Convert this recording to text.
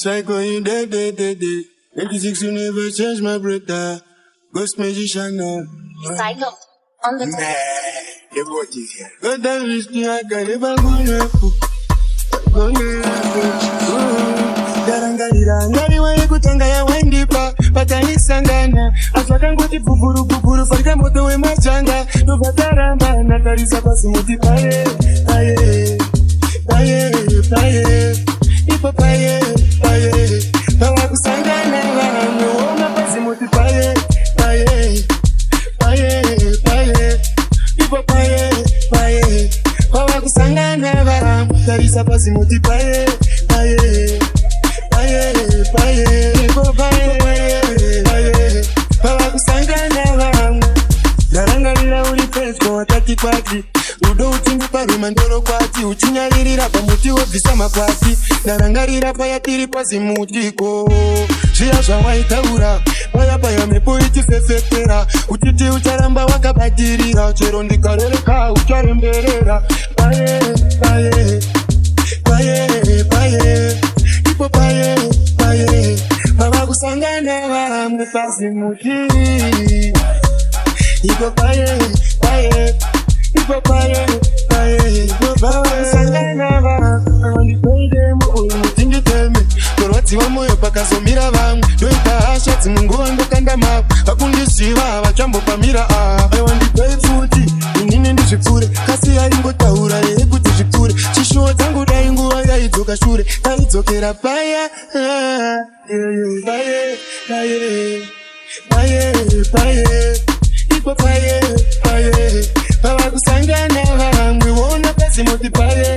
Psycho, you dead. 86, you never change my brother. Ghost magician now. Psycho. On the The boy is here. God damn is the I got it, but go Darangarira ngari wae kutanga ya wendipa patani sangana aswaka ngoti buburu farika moto we machanga no bataramba na tarisa pasi muti paye ipo paye bawa kusangana no na pasi muti paye ipo paye bawa kusangana ba tarisa pasi muti paye Darangarira uri pesko watati kwati Udo utingu paru mandoro kwati Uchinyaririra pa muti wobvisa makwati Darangarira payatiri pasi mutiko Shia zvawaitaura Paya mepo itifefetera Utiti ucharamba wakabatirira Chero ndikarereka ucharemberera Paye Ipo paye Baba kusangana vamwe pasi muti Ipo paye Ipo paye Baba kusangana vamwe Ndipeide mu mutingiteme Korwati wa moyo pakazomira vamwe Doita ashatsi munguwa ndokanda mavu Vakundisiva vachambo pamira Aiwa ndipei futi Inini ndizvipfure Kasi yaringotaura kuti zvipfure Chishuwa dzangu dai nguva yaidzoka shure Taidzokera paya Paye Ipo paye Baba kusangana vamwe Wona pasi muti paye